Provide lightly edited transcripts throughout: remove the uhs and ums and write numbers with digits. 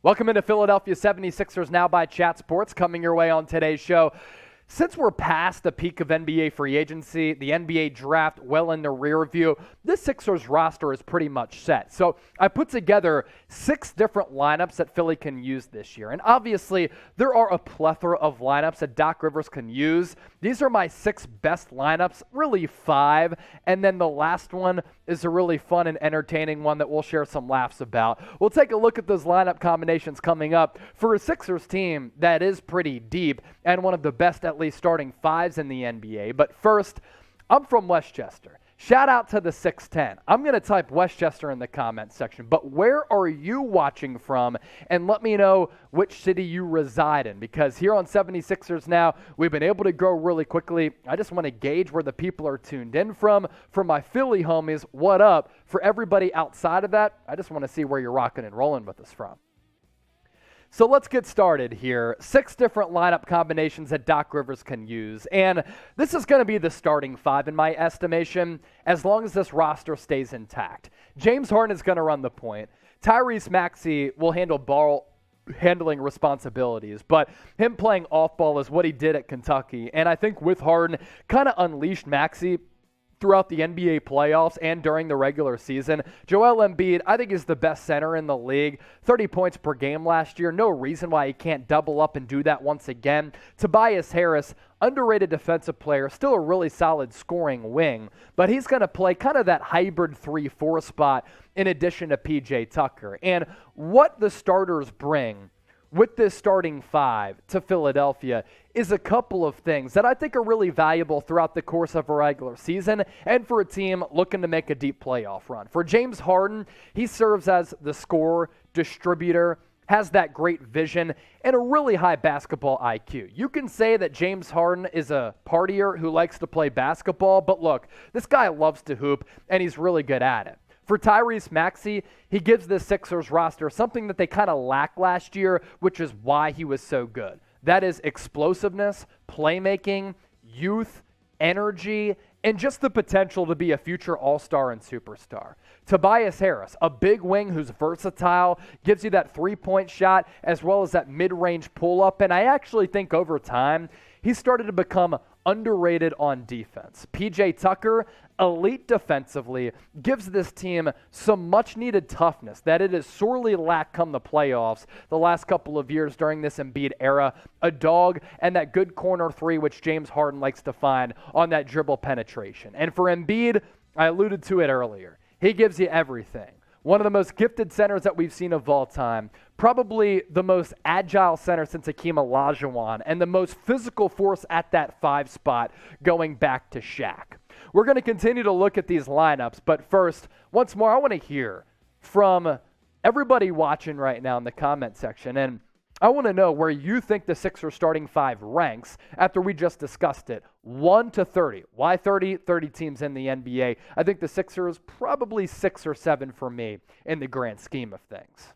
Welcome into Philadelphia 76ers Now by Chat Sports, coming your way on today's show. Since we're past the peak of NBA free agency, the NBA draft well in the rear view, this Sixers roster is pretty much set. So I put together 6 different lineups that Philly can use this year. And obviously, there are a plethora of lineups that Doc Rivers can use. These are my 6 best lineups, really 5. And then the last one is a really fun and entertaining one that we'll share some laughs about. We'll take a look at those lineup combinations coming up for a Sixers team that is pretty deep and one of the best, at least starting 5s in the NBA. But first, I'm from Westchester. Shout out to the 610. I'm going to type Westchester in the comments section, but where are you watching from? And let me know which city you reside in, because here on 76ers Now, we've been able to grow really quickly. I just want to gauge where the people are tuned in from. For my Philly homies, what up? For everybody outside of that, I just want to see where you're rocking and rolling with us from. So let's get started here. 6 different lineup combinations that Doc Rivers can use. And this is going to be the starting 5 in my estimation, as long as this roster stays intact. James Harden is going to run the point. Tyrese Maxey will handle ball handling responsibilities, but him playing off ball is what he did at Kentucky. And I think with Harden, kind of unleashed Maxey throughout the NBA playoffs and during the regular season. Joel Embiid, I think, is the best center in the league. 30 points per game last year. No reason why he can't double up and do that once again. Tobias Harris, underrated defensive player, still a really solid scoring wing, but he's going to play kind of that hybrid 3-4 spot in addition to PJ Tucker. And what the starters bring with this starting 5 to Philadelphia is a couple of things that I think are really valuable throughout the course of a regular season and for a team looking to make a deep playoff run. For James Harden, he serves as the scorer, distributor, has that great vision, and a really high basketball IQ. You can say that James Harden is a partier who likes to play basketball, but look, this guy loves to hoop, and he's really good at it. For Tyrese Maxey, he gives the Sixers roster something that they kind of lacked last year, which is why he was so good. That is explosiveness, playmaking, youth, energy, and just the potential to be a future all-star and superstar. Tobias Harris, a big wing who's versatile, gives you that three-point shot as well as that mid-range pull-up, and I actually think over time he started to become underrated on defense. PJ Tucker, elite defensively, gives this team some much-needed toughness that it has sorely lacked come the playoffs the last couple of years during this Embiid era. A dog and that good corner 3, which James Harden likes to find on that dribble penetration. And for Embiid, I alluded to it earlier, he gives you everything. One of the most gifted centers that we've seen of all time, probably the most agile center since Hakeem Olajuwon, and the most physical force at that 5 spot going back to Shaq. We're going to continue to look at these lineups, but first, once more, I want to hear from everybody watching right now in the comment section, and I want to know where you think the Sixers starting 5 ranks after we just discussed it. 1 to 30. Why 30? 30 teams in the NBA. I think the Sixers probably 6 or 7 for me in the grand scheme of things.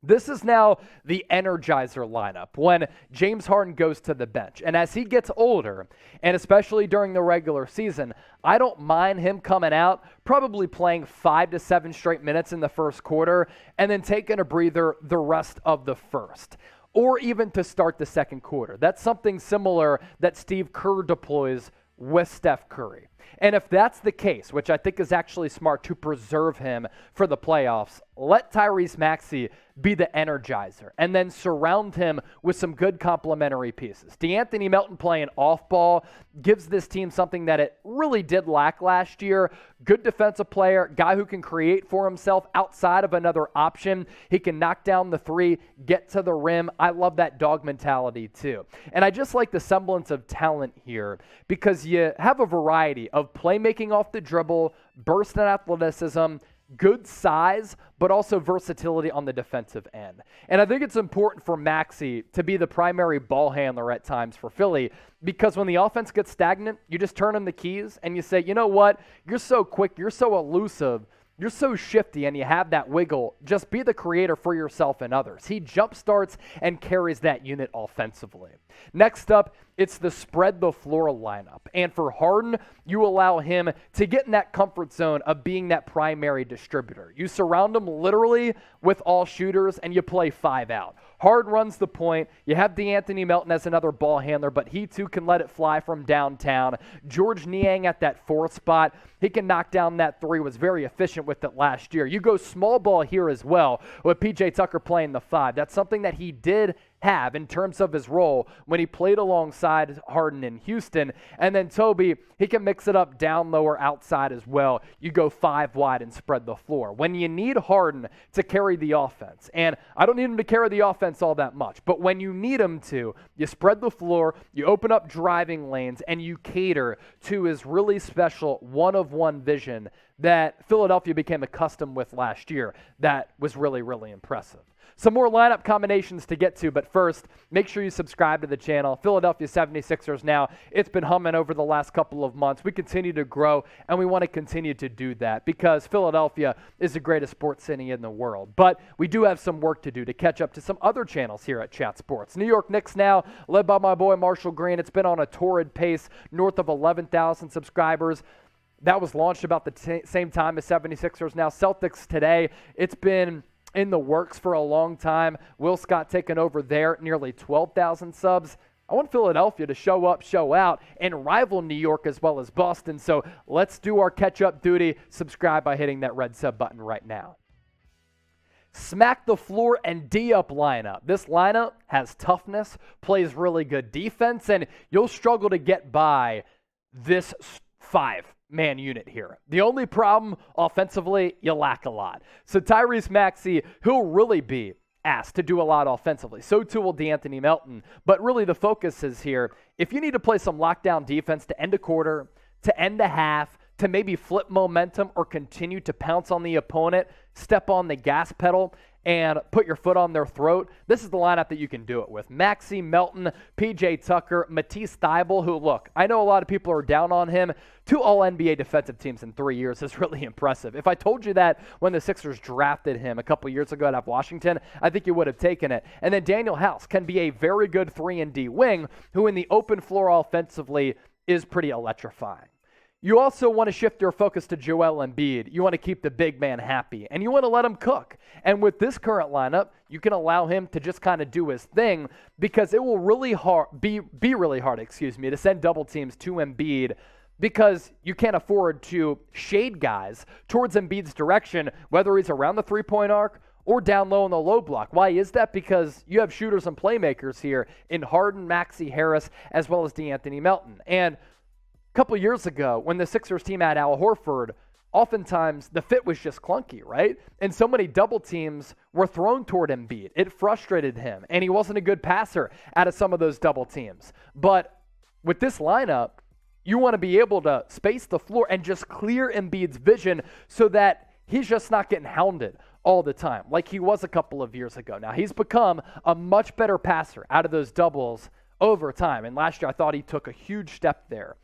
This is now the Energizer lineup when James Harden goes to the bench. And as he gets older, and especially during the regular season, I don't mind him coming out, probably playing 5 to 7 straight minutes in the first quarter, and then taking a breather the rest of the first, or even to start the second quarter. That's something similar that Steve Kerr deploys with Steph Curry. And if that's the case, which I think is actually smart to preserve him for the playoffs, let Tyrese Maxey be the energizer and then surround him with some good complementary pieces. D'Anthony Melton playing off ball gives this team something that it really did lack last year. Good defensive player, guy who can create for himself outside of another option. He can knock down the 3, get to the rim. I love that dog mentality too. And I just like the semblance of talent here because you have a variety of playmaking off the dribble, burst and athleticism, good size, but also versatility on the defensive end. And I think it's important for Maxey to be the primary ball handler at times for Philly because when the offense gets stagnant, you just turn him the keys and you say, you know what, you're so quick, you're so elusive, you're so shifty and you have that wiggle. Just be the creator for yourself and others. He jump starts and carries that unit offensively. Next up, it's the spread the floor lineup. And for Harden, you allow him to get in that comfort zone of being that primary distributor. You surround him literally with all shooters and you play 5 out. Harden runs the point. You have DeAnthony Melton as another ball handler, but he too can let it fly from downtown. George Niang at that 4th spot. He can knock down that 3, was very efficient with it last year. You go small ball here as well with P.J. Tucker playing the 5. That's something that he did have in terms of his role when he played alongside Harden in Houston. And then Toby, he can mix it up down low or outside as well. You go 5 wide and spread the floor. When you need Harden to carry the offense, and I don't need him to carry the offense all that much, but when you need him to, you spread the floor, you open up driving lanes, and you cater to his really special one-of-one vision that Philadelphia became accustomed with last year. That was really, really impressive. Some more lineup combinations to get to, but first, make sure you subscribe to the channel. Philadelphia 76ers now, it's been humming over the last couple of months. We continue to grow, and we want to continue to do that because Philadelphia is the greatest sports city in the world. But we do have some work to do to catch up to some other channels here at Chat Sports. New York Knicks now, led by my boy Marshall Green. It's been on a torrid pace, north of 11,000 subscribers. That was launched about the same time as 76ers. Now, Celtics today, it's been in the works for a long time. Will Scott taking over there, nearly 12,000 subs. I want Philadelphia to show up, show out, and rival New York as well as Boston. So let's do our catch-up duty. Subscribe by hitting that red sub button right now. Smack the floor and D-up lineup. This lineup has toughness, plays really good defense, and you'll struggle to get by this 5-man unit here. The only problem offensively, you lack a lot. So Tyrese Maxey, he'll really be asked to do a lot offensively. So too will DeAnthony Melton. But really the focus is here, if you need to play some lockdown defense to end a quarter, to end a half, to maybe flip momentum or continue to pounce on the opponent, step on the gas pedal, and put your foot on their throat, this is the lineup that you can do it with. Maxey, Melton, P.J. Tucker, Matisse Thybulle, who, look, I know a lot of people are down on him. 2 All-NBA defensive teams in 3 years is really impressive. If I told you that when the Sixers drafted him a couple years ago out of Washington, I think you would have taken it. And then Daniel House can be a very good 3-and-D wing who in the open floor offensively is pretty electrifying. You also want to shift your focus to Joel Embiid. You want to keep the big man happy, and you want to let him cook. And with this current lineup, you can allow him to just kind of do his thing because it will really be really hard, to send double teams to Embiid because you can't afford to shade guys towards Embiid's direction, whether he's around the three-point arc or down low in the low block. Why is that? Because you have shooters and playmakers here in Harden, Maxey, Harris, as well as DeAnthony Melton. And couple years ago, when the Sixers team had Al Horford, oftentimes the fit was just clunky, right? And so many double teams were thrown toward Embiid. It frustrated him, and he wasn't a good passer out of some of those double teams. But with this lineup, you want to be able to space the floor and just clear Embiid's vision so that he's just not getting hounded all the time like he was a couple of years ago. Now, he's become a much better passer out of those doubles over time, and last year I thought he took a huge step there.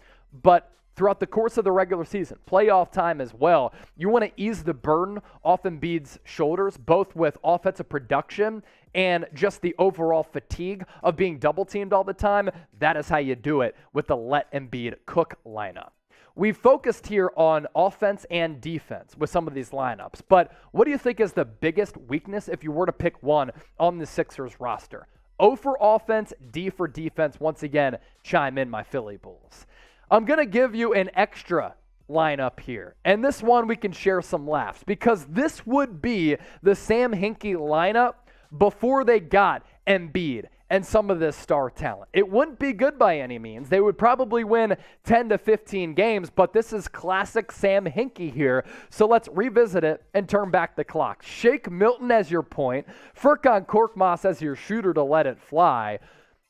But throughout the course of the regular season, playoff time as well, you want to ease the burden off Embiid's shoulders, both with offensive production and just the overall fatigue of being double-teamed all the time. That is how you do it with the Let Embiid Cook lineup. We've focused here on offense and defense with some of these lineups, but what do you think is the biggest weakness if you were to pick one on the Sixers roster? O for offense, D for defense. Once again, chime in, my Philly Bulls. I'm going to give you an extra lineup here. And this one we can share some laughs because this would be the Sam Hinkie lineup before they got Embiid and some of this star talent. It wouldn't be good by any means. They would probably win 10 to 15 games, but this is classic Sam Hinkie here. So let's revisit it and turn back the clock. Shake Milton as your point, Furkan Korkmaz as your shooter to let it fly,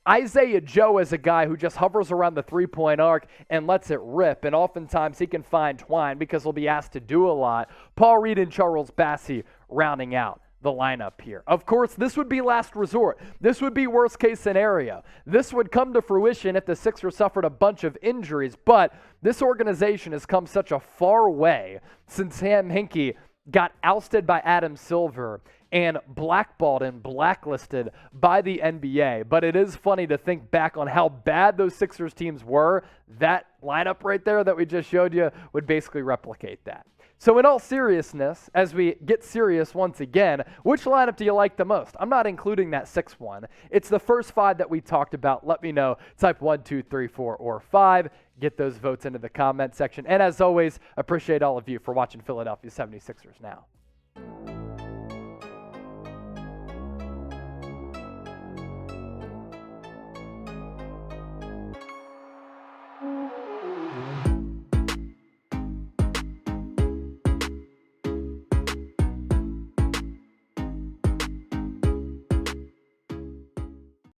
Isaiah Joe is a guy who just hovers around the three-point arc and lets it rip, and oftentimes he can find twine because he'll be asked to do a lot. Paul Reed and Charles Bassey rounding out the lineup here. Of course, this would be last resort. This would be worst-case scenario. This would come to fruition if the Sixers suffered a bunch of injuries, but this organization has come such a far way since Sam Hinkie got ousted by Adam Silver and blackballed and blacklisted by the NBA. But it is funny to think back on how bad those Sixers teams were. That lineup right there that we just showed you would basically replicate that. So in all seriousness, as we get serious once again, which lineup do you like the most? I'm not including that 6-1. It's the first 5 that we talked about. Let me know. Type 1, 2, 3, 4, or 5. Get those votes into the comment section. And as always, appreciate all of you for watching Philadelphia 76ers Now.